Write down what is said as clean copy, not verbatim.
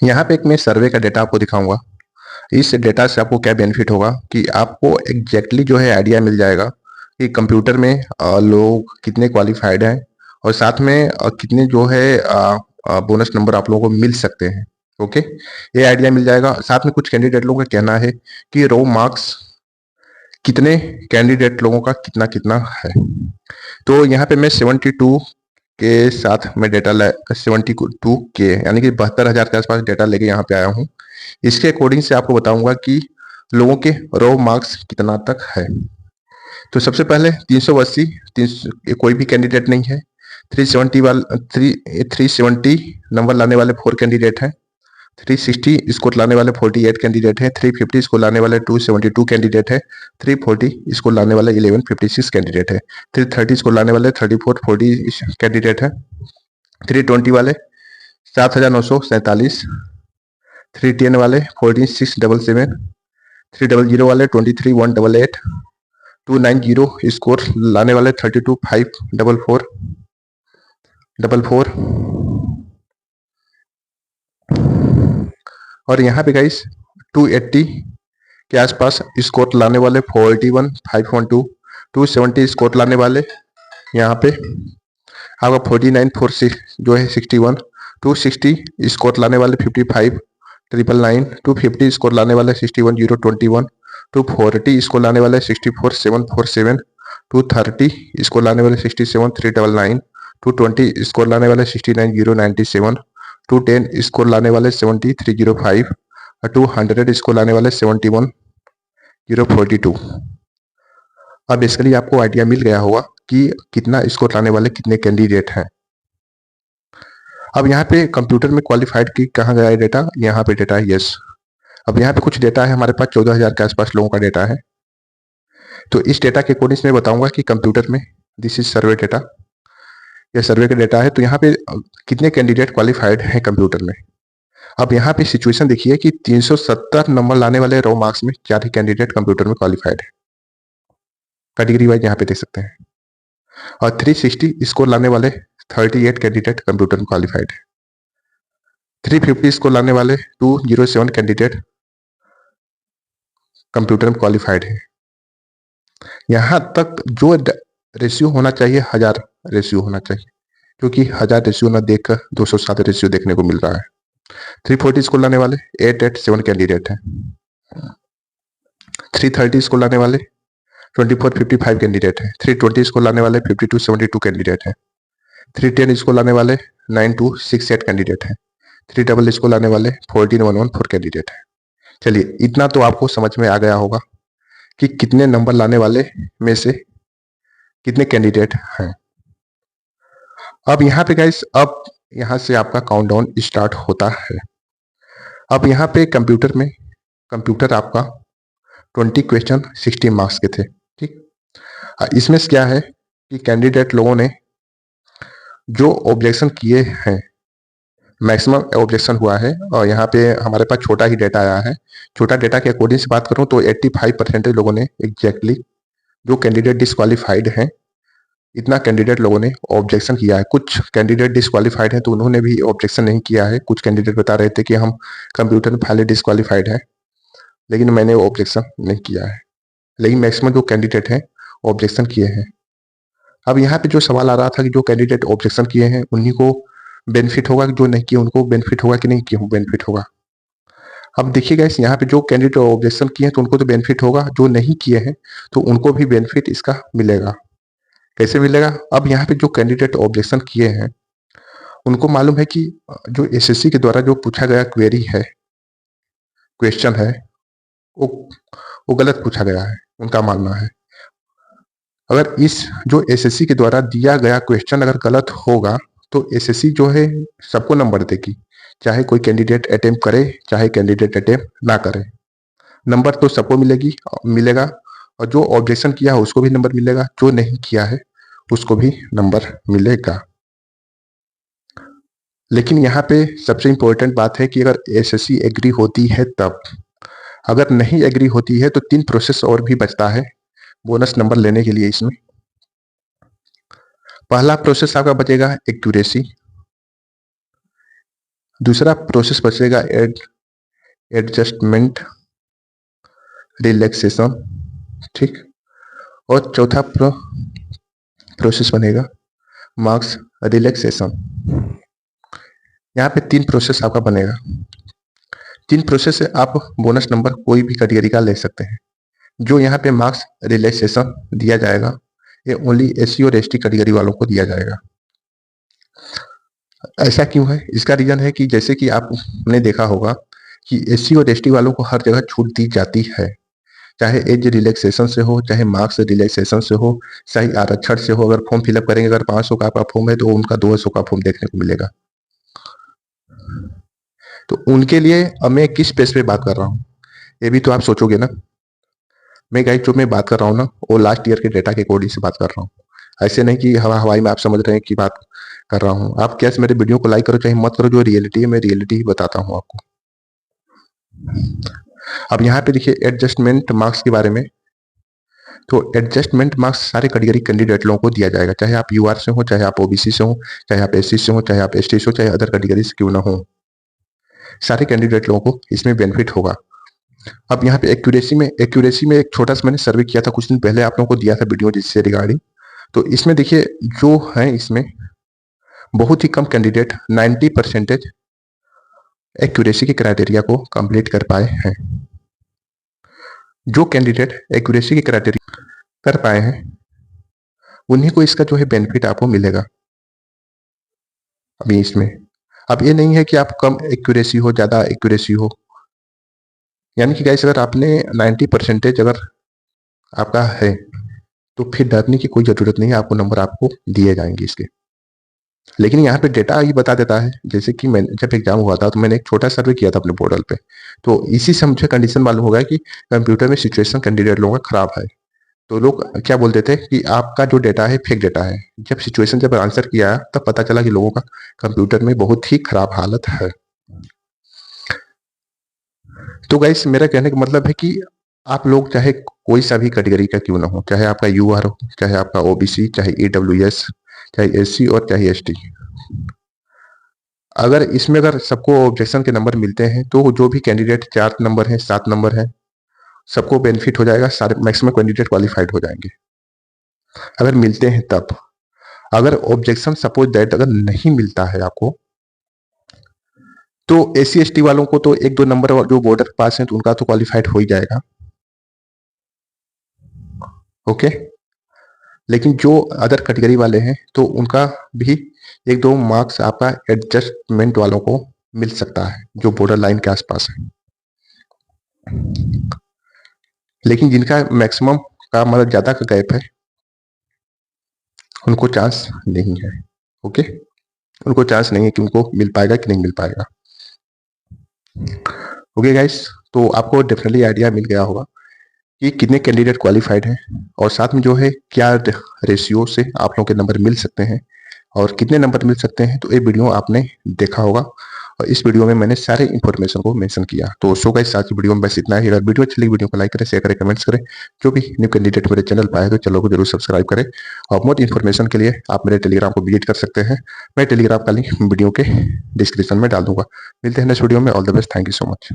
यहाँ पे एक मैं सर्वे का डेटा आपको दिखाऊंगा। इस डेटा से आपको क्या बेनिफिट होगा कि आपको एग्जैक्टली जो है आइडिया मिल जाएगा कि कंप्यूटर में लोग कितने क्वालिफाइड हैं, और साथ में कितने जो है बोनस नंबर आप लोगों को मिल सकते हैं। ओके, ये आइडिया मिल जाएगा। साथ में कुछ कैंडिडेट लोगों का कहना है कि रो मार्क्स कितने कैंडिडेट लोगों का कितना कितना है। तो यहाँ पे मैं 72 के साथ मैं डेटा 72 के यानी कि 72,000 के आसपास डेटा लेके यहाँ पे आया हूँ। इसके अकॉर्डिंग से आपको बताऊंगा कि लोगों के रो मार्क्स कितना तक है। तो सबसे पहले 380, 300 कोई भी कैंडिडेट नहीं है। 370 वाला 370 नंबर लाने वाले 4 कैंडिडेट हैं। 360 इसको लाने वाले 48 कैंडिडेट हैं। 350 इसको लाने वाले 272 कैंडिडेट है। 340 इसको लाने वाले 1156 कैंडिडेट है। 330 इसको लाने वाले 3440 कैंडिडेट है। 320 वाले 7,947। 310 वाले 14,677। 300 वाले 23,188। 290 स्कोर लाने वाले 32,544 44। और यहाँ पे गाइस 280 के आसपास स्कोर लाने वाले 481,512। 270 स्कोर लाने वाले यहाँ पे आपका 49,46 जो है 61। 260 स्कोर लाने वाले 55,999। 250 स्कोर लाने वाले 61,021। 240 स्कोर लाने वाले 64,747। 230 स्कोर लाने वाले 67,399। 220 स्कोर लाने वाले 69,097। 210 स्कोर लाने वाले 70,305। और 200 स्कोर लाने वाले 71,042। अब बेसिकली आपको आइडिया मिल गया होगा कि कितना स्कोर लाने वाले कितने कैंडिडेट हैं। अब यहाँ पे कंप्यूटर में क्वालिफाइड की कहाँ गया है डेटा, यहाँ पे डेटा है। यस, अब यहाँ पे कुछ डेटा है हमारे पास 14,000 के आसपास लोगों का डेटा है। तो इस डेटा के अकॉर्डिंग मैं बताऊंगा कि कंप्यूटर में दिस इज सर्वे डेटा, यह सर्वे का डेटा है। तो यहाँ पे कितने कैंडिडेट क्वालिफाइड हैं कंप्यूटर में। अब यहाँ पे सिचुएशन देखिए कि 370 नंबर लाने वाले रो मार्क्स में 4 ही कैंडिडेट कंप्यूटर में क्वालिफाइड है, कैटेगरी वाइज यहाँ पे देख सकते हैं। और 360 स्कोर लाने वाले 38 कैंडिडेट कंप्यूटर में क्वालिफाइड है। 350 स्कोर लाने वाले 207 कैंडिडेट कंप्यूटर में क्वालिफाइड है। यहाँ तक जो रेशियो होना चाहिए 1000 रेशियो होना चाहिए, क्योंकि 1000 रेशियो ना देखकर 207 रेशियो देखने को मिल रहा है। 340 स्कोर लाने वाले 887 कैंडिडेट हैं। 330 स्कोर लाने वाले 2455 कैंडिडेट हैं। 320 स्कोर लाने वाले 5272 कैंडिडेट हैं। 310 स्कोर लाने वाले 9268 कैंडिडेट हैं। 3 स्कोर लाने वाले 14114 कैंडिडेट हैं। चलिए, इतना तो आपको समझ में आ गया होगा कि कितने नंबर लाने वाले में से कितने कैंडिडेट हैं। अब यहाँ पे गाइस, अब यहाँ से आपका काउंटडाउन स्टार्ट होता है। अब यहाँ पे कंप्यूटर आपका 20 क्वेश्चन 60 मार्क्स के थे। ठीक, इसमें से क्या है कि कैंडिडेट लोगों ने जो ऑब्जेक्शन किए हैं, मैक्सिमम ऑब्जेक्शन हुआ है। और यहाँ पे हमारे पास छोटा ही डेटा आया है। छोटा डेटा के अकॉर्डिंग से बात करूँ तो 85% लोगों ने एग्जैक्टली जो कैंडिडेट डिस्क्वालीफाइड हैं, इतना कैंडिडेट लोगों ने ऑब्जेक्शन किया है। कुछ कैंडिडेट डिस्क्वालीफाइड हैं तो उन्होंने भी ऑब्जेक्शन नहीं किया है। कुछ कैंडिडेट बता रहे थे कि हम कंप्यूटर में पहले डिस्क्वालीफाइड हैं, लेकिन मैंने ऑब्जेक्शन नहीं किया है। लेकिन मैक्सिमम जो कैंडिडेट हैं ऑब्जेक्शन किए हैं। अब यहाँ पे जो सवाल आ रहा था कि जो कैंडिडेट ऑब्जेक्शन किए हैं उन्हीं को बेनिफिट होगा, जो नहीं किए उनको बेनिफिट होगा कि नहीं किए बेनिफिट होगा। अब देखिएगा इस यहाँ पे जो कैंडिडेट ऑब्जेक्शन किए हैं तो उनको तो बेनिफिट होगा, जो नहीं किए हैं तो उनको भी बेनिफिट इसका मिलेगा। कैसे मिलेगा? अब यहाँ पे जो कैंडिडेट ऑब्जेक्शन किए हैं उनको मालूम है कि जो एसएससी के द्वारा जो पूछा गया क्वेरी है, क्वेश्चन है, वो वो गलत पूछा गया है, उनका मानना है। अगर इस जो एसएससी के द्वारा दिया गया क्वेश्चन अगर गलत होगा तो एसएससी जो है सबको नंबर देगी, चाहे कोई कैंडिडेट अटेम्प्ट करे चाहे कैंडिडेट अटेम्प्ट ना करे। नंबर तो सबको मिलेगा। और जो ऑब्जेक्शन किया है उसको भी नंबर मिलेगा, जो नहीं किया है उसको भी नंबर मिलेगा। लेकिन यहाँ पे सबसे इंपॉर्टेंट बात है कि अगर एसएससी एग्री होती है तब, अगर नहीं एग्री होती है तो 3 प्रोसेस और भी बचता है बोनस नंबर लेने के लिए। इसमें पहला प्रोसेस आपका बचेगा एक्यूरेसी, दूसरा प्रोसेस बचेगा एडजस्टमेंट रिलैक्सेशन, ठीक। और चौथा प्रोसेस बनेगा मार्क्स रिलैक्सेशन। यहाँ पे 3 प्रोसेस आपका बनेगा। 3 प्रोसेस से आप बोनस नंबर कोई भी कैटेगरी का ले सकते हैं। जो यहाँ पे मार्क्स रिलैक्सेशन दिया जाएगा ये ओनली एससी और एसटी कैटेगरी वालों को दिया जाएगा। ऐसा क्यों है? इसका रीजन है कि जैसे कि आपने देखा होगा कि एससी और एसटी वालों को हर जगह छूट दी जाती है, चाहे एज रिलैक्सेशन से हो, चाहे मार्क्स रिलैक्सेशन से हो, चाहे आरक्षण से हो। अगर फॉर्म फिलअप करेंगे, अगर 500 का आपका फॉर्म है तो उनका 200 का फॉर्म देखने को मिलेगा। तो उनके लिए अब मैं किस बेस पे बात कर रहा हूँ ये भी तो आप सोचोगे ना। मैं गाइस जो मैं बात कर रहा हूँ ना वो लास्ट ईयर के डेटा के अकॉर्डिंग से बात कर रहा हूँ। ऐसे नहीं कि हवाई में आप समझ रहे हैं कि बात कर रहा हूँ। आप कैसे मेरे वीडियो को लाइक करो चाहे मत करो, जो रियलिटी है मैं रियलिटी ही बताता हूँ आपको। अब यहाँ पे देखिए एडजस्टमेंट मार्क्स के बारे में। तो एडजस्टमेंट मार्क्स सारे कैटेगरी कैंडिडेट लोगों को दिया जाएगा, चाहे आप यूआर से हो, चाहे आप ओबीसी से हो, चाहे आप एससी से हो, चाहे आप एसटी से हो, चाहे अदर कैटेगरी से क्यों ना हो, सारे कैंडिडेट लोगों को इसमें बेनिफिट होगा। अब यहाँ पे एक्यूरेसी में एक छोटा सा मैंने सर्वे किया था कुछ दिन पहले, आप लोगों को दिया था वीडियो जिससे रिगार्डिंग। तो इसमें देखिए जो है इसमें बहुत ही कम कैंडिडेट 90% एक्यूरेसी के क्राइटेरिया को कंप्लीट कर पाए हैं। जो कैंडिडेट एक्यूरेसी के क्राइटेरिया कर पाए हैं उन्हीं को इसका जो है बेनिफिट आपको मिलेगा अभी इसमें। अब ये नहीं है कि आप कम एक्यूरेसी हो, ज्यादा एक्यूरेसी हो, यानी कि गाइस अगर आपने 90% अगर आपका है तो फिर डरने की कोई जरूरत नहीं है, आपको नंबर आपको दिए जाएंगे इसके। लेकिन यहाँ पे डेटा ही बता देता है, जैसे कि मैंने जब एग्जाम हुआ था तो मैंने एक छोटा सर्वे किया था अपने पोर्टल पे, तो इसी से मुझे कंडीशन मालूम हो गया कि कंप्यूटर में सिचुएशन कैंडिडेट लोगों का खराब है। तो लोग क्या बोलते थे कि आपका जो डेटा है फेक डेटा है। जब सिचुएशन जब आंसर किया तब पता चला कि लोगों का कंप्यूटर में बहुत ही खराब हालत है। तो गाइस मेरा कहने का मतलब है कि आप लोग चाहे कोई सा भी कैटेगरी का क्यों ना हो, चाहे आपका यूआर हो, चाहे आपका ओबीसी, चाहे ईडब्ल्यूएस, चाहे एससी और चाहे एसटी, अगर इसमें अगर सबको ऑब्जेक्शन के नंबर मिलते हैं तो जो भी कैंडिडेट 4 नंबर है 7 नंबर है सबको बेनिफिट हो जाएगा, सारे मैक्सिमम कैंडिडेट क्वालिफाइड हो जाएंगे अगर मिलते हैं तब। अगर ऑब्जेक्शन सपोज दैट अगर नहीं मिलता है आपको तो एससी एसटी वालों को तो 1-2 नंबर जो बॉर्डर पास है तो उनका तो क्वालिफाइड हो ही जाएगा, ओके। लेकिन जो अदर कैटेगरी वाले हैं तो उनका भी 1-2 मार्क्स आपका एडजस्टमेंट वालों को मिल सकता है जो बॉर्डर लाइन के आसपास है। लेकिन जिनका मैक्सिमम का मतलब ज्यादा का गैप है उनको चांस नहीं है, ओके। उनको चांस नहीं है कि उनको मिल पाएगा कि नहीं मिल पाएगा, ओके गाइस। तो आपको डेफिनेटली आइडिया मिल गया होगा कि कितने कैंडिडेट क्वालिफाइड हैं और साथ में जो है क्या रेशियो से आप लोगों के नंबर मिल सकते हैं और कितने नंबर मिल सकते हैं। तो ये वीडियो आपने देखा होगा और इस वीडियो में मैंने सारे इन्फॉर्मेशन को मेंशन किया। तो सो गाइस आज की वीडियो में बस इतना ही। अगर वीडियो अच्छी लगी वीडियो को लाइक करें, शेयर करें, कमेंट्स करें। जो भी न्यू कैंडिडेट मेरे चैनल पर आए तो चैनल को जरूर सब्सक्राइब करें और मोर इन्फॉर्मेशन के लिए आप मेरे टेलीग्राम को विजिट कर सकते हैं। मैं टेलीग्राम का लिंक वीडियो के डिस्क्रिप्शन में डाल दूंगा। मिलते हैं नेक्स्ट वीडियो में। All the best, thank you so much.